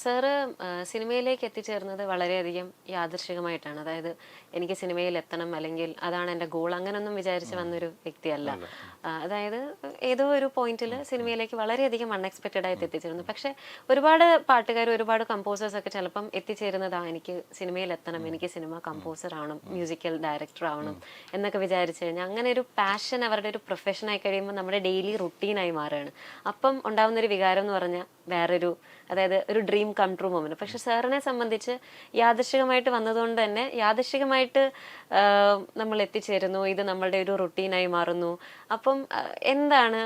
Sir സിനിമയിലേക്ക് എത്തിച്ചേർന്നത് വളരെയധികം യാദൃശികമായിട്ടാണ്. അതായത് എനിക്ക് സിനിമയിൽ എത്തണം അല്ലെങ്കിൽ അതാണ് എൻ്റെ ഗോൾ അങ്ങനെയൊന്നും വിചാരിച്ച് വന്നൊരു വ്യക്തിയല്ല. അതായത് ഏതോ ഒരു പോയിന്റിൽ സിനിമയിലേക്ക് വളരെയധികം അൺഎക്സ്പെക്റ്റഡ് ആയിട്ട് എത്തിച്ചേരുന്നു. പക്ഷെ ഒരുപാട് പാട്ടുകാർ ഒരുപാട് കമ്പോസേഴ്സ് ഒക്കെ ചിലപ്പം എത്തിച്ചേരുന്നതാ എനിക്ക് സിനിമയിൽ എത്തണം, എനിക്ക് സിനിമ കമ്പോസർ ആവണം, മ്യൂസിക്കൽ ഡയറക്ടർ ആവണം എന്നൊക്കെ വിചാരിച്ചു കഴിഞ്ഞാൽ അങ്ങനെ ഒരു പാഷൻ അവരുടെ ഒരു പ്രൊഫഷനായി കഴിയുമ്പോൾ നമ്മുടെ ഡെയിലി റുട്ടീനായി മാറുകയാണ്. അപ്പം ഉണ്ടാവുന്ന ഒരു വികാരം എന്ന് പറഞ്ഞാൽ വേറൊരു, അതായത് ഒരു ഡ്രീം കം ട്രൂ മൊമെന്റ്. പക്ഷെ സാറിനെ സംബന്ധിച്ച് യാദൃശികമായിട്ട് വന്നതുകൊണ്ട് തന്നെ യാദൃശികമായിട്ട് നമ്മൾ എത്തിച്ചേരുന്നു, ഇത് നമ്മളുടെ ഒരു റുട്ടീനായി മാറുന്നു. അപ്പം എന്താണ്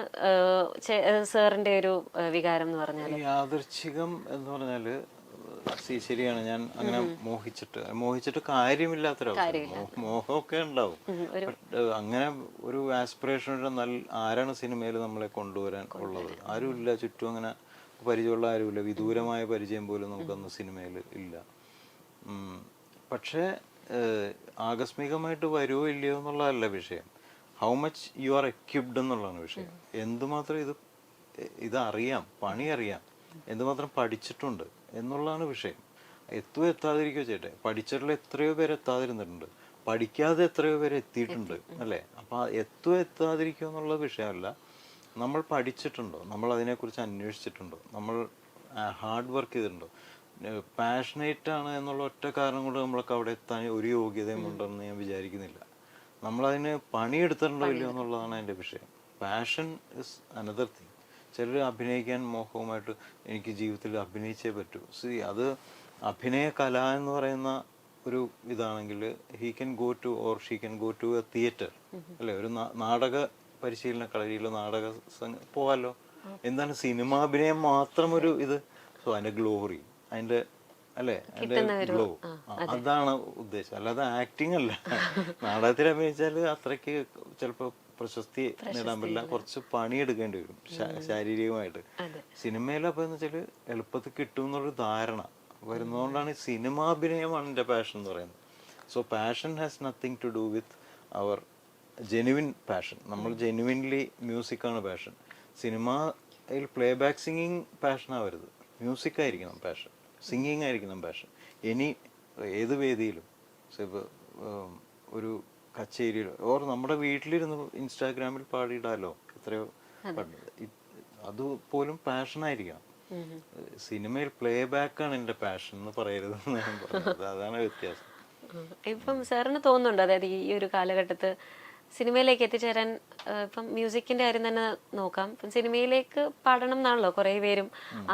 സാറിന്റെ ഒരു വികാരം എന്ന് പറഞ്ഞാൽ? യാദൃച്ഛികം എന്ന് പറഞ്ഞാല് ശരിയാണ്. ഞാൻ അങ്ങനെ മോഹിച്ചിട്ട് കാര്യമില്ലാത്തൊരവസ്ഥ. മോഹമൊക്കെ ഉണ്ടാവും. അങ്ങനെ ഒരു ആസ്പിറേഷൻ ആരാണ് സിനിമയിൽ നമ്മളെ കൊണ്ടുവരാൻ ഉള്ളത്? ആരുമില്ല ചുറ്റും. അങ്ങനെ പരിചയമുള്ള ആരുമില്ല. വിദൂരമായ പരിചയം പോലും നമുക്കൊന്നും സിനിമയിൽ ഇല്ല. പക്ഷേ ആകസ്മികമായിട്ട് വരുമോ ഇല്ലയോ എന്നുള്ളതല്ല വിഷയം. How much you are equipped എന്നുള്ളതാണ് വിഷയം. എന്തുമാത്രം ഇതറിയാം, പണി അറിയാം, എന്തുമാത്രം പഠിച്ചിട്ടുണ്ട് എന്നുള്ളതാണ് വിഷയം. എത്താതിരിക്കുകയോ ചെയ്യട്ടെ, പഠിച്ചിട്ടുള്ള എത്രയോ പേര് എത്താതിരുന്നിട്ടുണ്ട്, പഠിക്കാതെ എത്രയോ പേര് എത്തിയിട്ടുണ്ട്, അല്ലേ? അപ്പം എത്താതിരിക്കുക എന്നുള്ള വിഷയമല്ല. നമ്മൾ പഠിച്ചിട്ടുണ്ടോ, നമ്മൾ അതിനെക്കുറിച്ച് അന്വേഷിച്ചിട്ടുണ്ടോ, നമ്മൾ ഹാർഡ് വർക്ക് ചെയ്തിട്ടുണ്ടോ, പാഷനേറ്റ് ആണ് എന്നുള്ള ഒറ്റ കാരണം കൊണ്ട് നമ്മൾക്ക് അവിടെ എത്താൻ ഒരു യോഗ്യതയും ഉണ്ടെന്ന് ഞാൻ വിചാരിക്കുന്നില്ല. നമ്മളതിന് പണിയെടുത്തിട്ടുണ്ടോ ഇല്ലയോ എന്നുള്ളതാണ് എൻ്റെ വിഷയം. Passion is another thing. ചിലർ അഭിനയിക്കാൻ മോഹവുമായിട്ട് എനിക്ക് ജീവിതത്തിൽ അഭിനയിച്ചേ പറ്റൂ. അത് അഭിനയ കല എന്ന് പറയുന്ന ഒരു ഇതാണെങ്കിൽ he can go to or she can go to a theatre, അല്ലേ? ഒരു നാടക പരിശീലന കളരിയിലോ നാടക പോവാലോ. എന്താണ് സിനിമാഭിനയം മാത്രം ഒരു ഇത്? സോ അതിന്റെ ഗ്ലോറി, അതിന്റെ അല്ലേ, അതിന്റെ ഗ്ലോ, അതാണ് ഉദ്ദേശം. അല്ലാതെ ആക്ടിങ് അല്ല. നാടകത്തിൽ അഭിനയിച്ചാൽ അത്രയ്ക്ക് ചിലപ്പോൾ പ്രശസ്തി നേടാൻ പറ്റില്ല, കുറച്ച് പണിയെടുക്കേണ്ടി വരും ശാരീരികമായിട്ട്. സിനിമയിൽ അപ്പം എന്ന് വെച്ചാൽ എളുപ്പത്തിൽ കിട്ടും എന്നുള്ളൊരു ധാരണ വരുന്നതുകൊണ്ടാണ് സിനിമാഭിനയമാണ് എൻ്റെ പാഷൻ എന്ന് പറയുന്നത്. So passion has nothing to do with our genuine passion. നമ്മൾ ജെനുവിൻലി മ്യൂസിക്കാണ് പാഷൻ. സിനിമയിൽ പ്ലേ ബാക്ക് സിംഗിങ് പാഷനാവരുത്, മ്യൂസിക് ആയിരിക്കണം പാഷൻ, സിംഗിങ് ആയിരിക്കണം പാഷൻ. ഏത് വേദിയിലും ഇപ്പോൾ ഒരു കച്ചേരിയിലോ ഓർ നമ്മുടെ വീട്ടിലിരുന്ന് ഇൻസ്റ്റാഗ്രാമിൽ പാടിയിടാലോ എത്രയോ പാടുന്നത്. അതുപോലും പാഷനായിരിക്കണം. സിനിമയിൽ പ്ലേ ബാക്കാണ് എൻ്റെ പാഷൻ എന്ന് പറയരുതെന്ന് ഞാൻ പറഞ്ഞത്. അതാണ് വ്യത്യാസം. ഇപ്പം സാറിന് തോന്നുന്നുണ്ടോ, അതായത് ഈ ഒരു കാലഘട്ടത്ത് സിനിമയിലേക്ക് എത്തിച്ചേരാൻ, ഇപ്പം മ്യൂസിക്കിന്റെ കാര്യം തന്നെ നോക്കാം, ഇപ്പം സിനിമയിലേക്ക് പാടണം എന്നാണല്ലോ കുറെ പേരും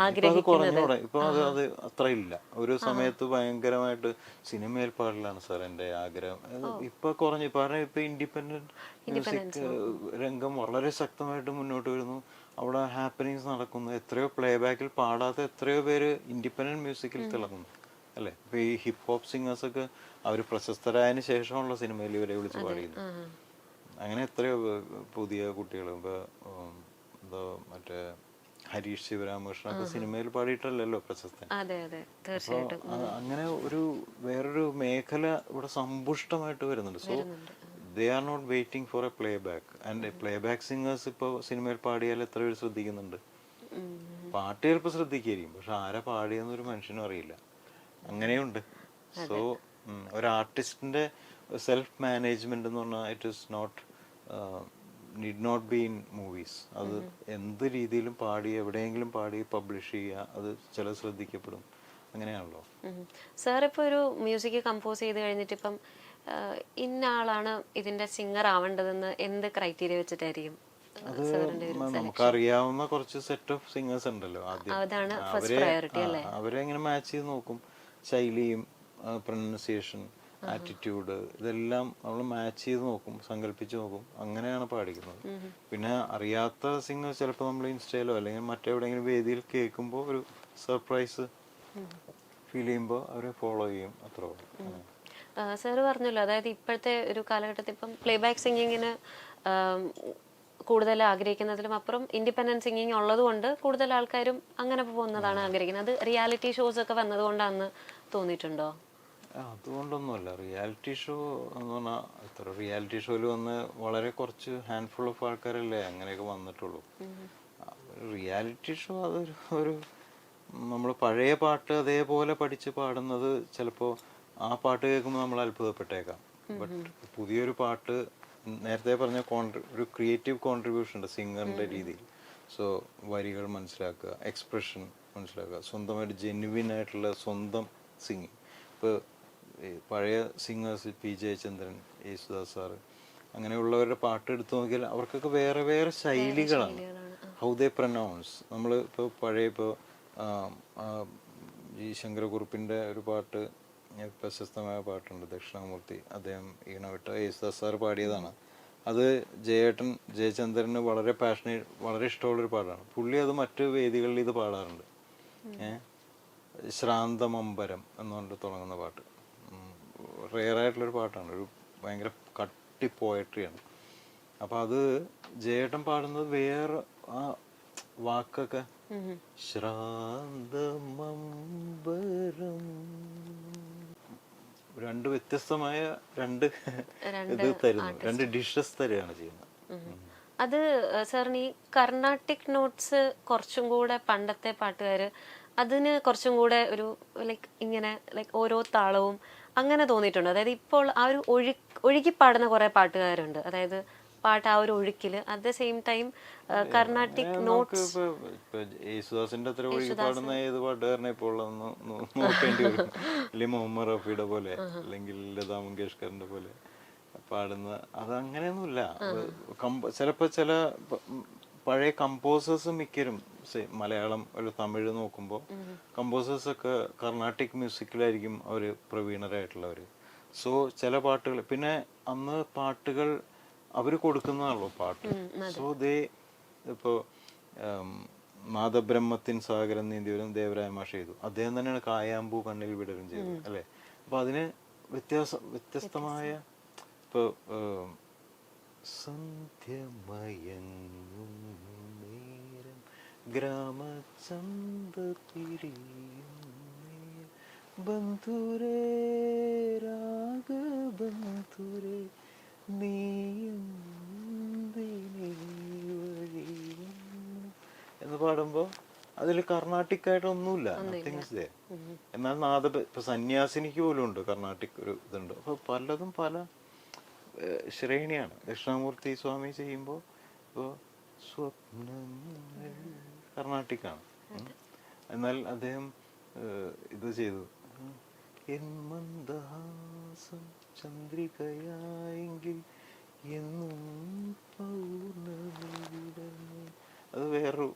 ആഗ്രഹിക്കുന്നത്. ഇപ്പൊ അത് അത്ര ഇല്ല. ഒരു സമയത്ത് ഭയങ്കരമായിട്ട് സിനിമയിൽ പാടലാണ് സാർ എൻ്റെ ആഗ്രഹം. ഇപ്പൊ കുറഞ്ഞു പറഞ്ഞ ഇപ്പൊ ഇൻഡിപെൻഡന്റ് മ്യൂസിക് രംഗം വളരെ ശക്തമായിട്ട് മുന്നോട്ട് വരുന്നു. അവിടെ ഹാപ്പനിങ്സ് നടക്കുന്നു. എത്രയോ പ്ലേ ബാക്കിൽ പാടാത്ത എത്രയോ പേര് ഇൻഡിപെൻഡന്റ് മ്യൂസിക്കിൽ തിളങ്ങുന്നു, അല്ലേ? ഇപ്പൊ ഈ ഹിപ്പ് ഹോപ്പ് സിംഗേഴ്സ് ഒക്കെ അവർ പ്രശസ്തരായതിനു ശേഷമുള്ള സിനിമയിൽ ഇവരെ വിളിച്ച് പാടിയിരുന്നു. അങ്ങനെ എത്രയോ പുതിയ കുട്ടികൾ, ഇപ്പൊ എന്തോ മറ്റേ ഹരീഷ് ശിവരാമകൃഷ്ണനൊക്കെ സിനിമയിൽ പാടിയിട്ടല്ലല്ലോ പ്രശസ്തൻ. അങ്ങനെ ഒരു വേറൊരു മേഖല ഇവിടെ സമ്പുഷ്ടമായിട്ട് വരുന്നുണ്ട്. So they are not waiting for a playback. And playback singers ഇപ്പോൾ സിനിമയിൽ പാടിയാൽ എത്ര പേര് ശ്രദ്ധിക്കുന്നുണ്ട്? പാട്ട് ചിലപ്പോൾ ശ്രദ്ധിക്കായിരിക്കും, പക്ഷെ ആരാ പാടിയെന്നൊരു മനുഷ്യനും അറിയില്ല. അങ്ങനെയുണ്ട്. സോ ഒരു ആർട്ടിസ്റ്റിന്റെ സെൽഫ് മാനേജ്മെന്റ് എന്ന് പറഞ്ഞാൽ it is not need not be in movies. അത് എന്ത് രീതിയിലും പാടി എവിടെയെങ്കിലും പാടി പബ്ലിഷ് ചെയ്യുക, അത് ചില ശ്രദ്ധിക്കപ്പെടും. അങ്ങനെയാണല്ലോ. സാർ ഇപ്പോൾ ഒരു മ്യൂസിക് കമ്പോസ് ചെയ്ത് കഴിഞ്ഞിട്ട് ഇപ്പം ഇന്ന ആളാണ് ഇതിന്റെ സിംഗർ ആവേണ്ടതെന്ന് എന്ത് ക്രൈറ്റീരിയ വെച്ചിട്ടായിരിക്കും? അത് നമുക്കറിയാവുന്ന കുറച്ച് സെറ്റ് ഓഫ് സിംഗേഴ്സ് ഉണ്ടല്ലോ. അവരെ എങ്ങനെ മാച്ച് ചെയ്ത് നോക്കും. ശൈലിയും പ്രൊനൗൺസിയേഷൻ, ആറ്റിറ്റ്യൂഡ്, ഇതെല്ലാം നമ്മൾ മാച്ച് ചെയ്ത് നോക്കും, സങ്കല്പിച്ച് നോക്കും. അങ്ങനെയാണ് പാടിക്കുന്നത്. പിന്നെ അറിയാത്ത സിംഗർ ചിലപ്പോൾ നമ്മൾ ഇൻസ്റ്റയിലോ അല്ലെങ്കിൽ മറ്റെവിടെയെങ്കിലും വേദിയിൽ കേൾക്കുമ്പോൾ ഒരു സർപ്രൈസ് ഫീൽ ചെയ്യുമ്പോൾ അവരെ ഫോളോ ചെയ്യും. അത്രേ. സാറ് പറഞ്ഞല്ലോ, അതായത് ഇപ്പോഴത്തെ ഒരു കാലഘട്ടത്തിൽ ഇപ്പം പ്ലേ ബാക്ക് സിംഗിങ്ങിന് കൂടുതൽ ആഗ്രഹിക്കുന്നതിലും അപ്പുറം ഇൻഡിപെൻഡന്റ് സിംഗിങ് ഉള്ളത് കൊണ്ട് കൂടുതൽ ആൾക്കാരും അങ്ങനെ പോകുന്നതാണ് ആഗ്രഹിക്കുന്നത്. അത് റിയാലിറ്റി ഷോസ് ഒക്കെ വന്നതുകൊണ്ടാണെന്ന് തോന്നിയിട്ടുണ്ടോ? അതുകൊണ്ടൊന്നുമല്ല. റിയാലിറ്റി ഷോ എന്ന് പറഞ്ഞാൽ ഇത്ര റിയാലിറ്റി ഷോയിൽ വന്ന് വളരെ കുറച്ച് ഹാൻഡ്ഫുൾ ഓഫ് ആൾക്കാരല്ലേ അങ്ങനെയൊക്കെ വന്നിട്ടുള്ളൂ. റിയാലിറ്റി ഷോ അതൊരു നമ്മൾ പഴയ പാട്ട് അതേപോലെ പഠിച്ച് പാടുന്നത് ചിലപ്പോൾ ആ പാട്ട് കേൾക്കുമ്പോൾ നമ്മൾ അത്ഭുതപ്പെട്ടേക്കാം. ബട്ട് പുതിയൊരു പാട്ട് നേരത്തെ പറഞ്ഞ ഒരു ക്രിയേറ്റീവ് കോൺട്രിബ്യൂഷൻ ഉണ്ട് സിംഗറിൻ്റെ രീതിയിൽ. സോ വരികൾ മനസ്സിലാക്കുക, എക്സ്പ്രഷൻ മനസ്സിലാക്കുക, സ്വന്തമായിട്ട് ജെന്യുവിൻ ആയിട്ടുള്ള സ്വന്തം സിംഗിങ്. ഇപ്പോൾ പഴയ singers P Jayachandran, Yesudas sir അങ്ങനെയുള്ളവരുടെ പാട്ട് എടുത്തു നോക്കിയാൽ അവർക്കൊക്കെ വേറെ വേറെ ശൈലികളാണ്. How they pronounce. നമ്മൾ ഇപ്പോൾ പഴയ ഇപ്പോൾ ഈ ശങ്കരകുറുപ്പിൻ്റെ ഒരു പാട്ട്, പ്രശസ്തമായ പാട്ടുണ്ട് ദക്ഷിണാമൂർത്തി, അദ്ദേഹം ഈണവിട്ട യേശുദാസ് സാർ പാടിയതാണ്. അത് ജയചന്ദ്രന് വളരെ വളരെ ഇഷ്ടമുള്ളൊരു പാട്ടാണ്. പുള്ളി അത് മറ്റു വേദികളിൽ ഇത് പാടാറുണ്ട്. ശ്രാന്തമമ്പരം എന്നുകൊണ്ട് തുടങ്ങുന്ന പാട്ട് റെയറായിട്ടുള്ളൊരു പാട്ടാണ്, ഒരു ഭയങ്കര കട്ടി പോയട്രിയാണ്. അപ്പം അത് ജയേട്ടൻ പാടുന്നത് വേറെ ആ വാക്കൊക്കെ ശ്രാന്തമമ്പരം, രണ്ട് വ്യത്യസ്തമായ ഇത് തരുന്നു, രണ്ട് ഡിഷസ് തരുകയാണ് ചെയ്യുന്നത്. അത് സാറിന് ഈ കർണാട്ടിക് നോട്ട്സ് കുറച്ചും കൂടെ പണ്ടത്തെ പാട്ടുകാർ അതിന് കുറച്ചും കൂടെ ഒരു ഇങ്ങനെ ഓരോ താളവും അങ്ങനെ തോന്നിയിട്ടുണ്ട്. അതായത് ഇപ്പോൾ ആ ഒരു ഒഴുകി പാടുന്ന കുറെ പാട്ടുകാരുണ്ട്. അതായത് പാട്ട് ആ ഒരു ഒഴുക്കില് at the same time Carnatic notes. യേശുദാസിന്റെ അത്ര ഒഴുകി പാടുന്ന ഏത് പാട്ടുകാരനെ ഇപ്പോൾ നോക്കേണ്ടി വരും. അല്ലെങ്കിൽ മുഹമ്മദ് റഫിയുടെ പോലെ അല്ലെങ്കിൽ ലതാ മങ്കേഷ്കറിന്റെ പോലെ പാടുന്ന അത് അങ്ങനെയൊന്നുമില്ല. ചിലപ്പോ ചില പഴയ കമ്പോസേഴ്സ് മിക്കരും മലയാളം ഒരു തമിഴ് നോക്കുമ്പോൾ കമ്പോസേഴ്സ് ഒക്കെ കർണാട്ടിക് മ്യൂസിക്കിലായിരിക്കും അവർ പ്രവീണരായിട്ടുള്ളവർ. സോ ചില പാട്ടുകൾ പിന്നെ അന്ന് പാട്ടുകൾ അവർ കൊടുക്കുന്നതാണല്ലോ പാട്ട്. സോ ഇപ്പോൾ നാദബ്രഹ്മത്തിൻ സാഗരം നീന്തിവരും ദേവരായ മാഷ ചെയ്തു, അദ്ദേഹം തന്നെയാണ് കായാമ്പൂ കണ്ണിൽ വിടരും ചെയ്തത് അല്ലേ. അപ്പൊ അതിന് വ്യത്യസ്തമായ ഇപ്പോൾ സന്ധ്യമയങ്ങും നേരം ഗ്രാമചന്ത ബന്ധുരേ രാഗബന്ധുരേ എന്ന് പാടുമ്പോ അതിൽ കർണാട്ടിക് ആയിട്ടൊന്നുമില്ല, എന്നാൽ ഇപ്പൊ സന്യാസിനിക്ക് പോലും ഉണ്ട് കർണാട്ടിക് ഒരു ഇതുണ്ട്. അപ്പൊ പലതും പല ശ്രേണിയാണ്. ദക്ഷിണാമൂർത്തി സ്വാമി ചെയ്യുമ്പോ ഇപ്പോ സ്വപ്നങ്ങൾ കർണാട്ടിക്കാണ്. എന്നാൽ അദ്ദേഹം ഇത് ചെയ്തു, എൻ മന്ദഹാസം ചന്ദ്രികയായെങ്കിൽ എന്നും പൗർണമി, അത് വേറൊരു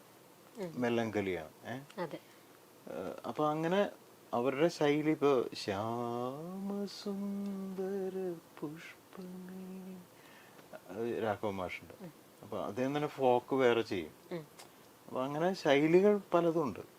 മെല്ലങ്കലിയാണ്. അപ്പൊ അങ്ങനെ അവരുടെ ശൈലി ഇപ്പൊ ശ്യാമസുന്ദര പുഷ്പമേ രാഘവ മാഷുണ്ട്. അപ്പൊ അദ്ദേഹം തന്നെ ഫോക്ക് വേറെ ചെയ്യും. അപ്പൊ അങ്ങനെ ശൈലികൾ പലതും ഉണ്ട്.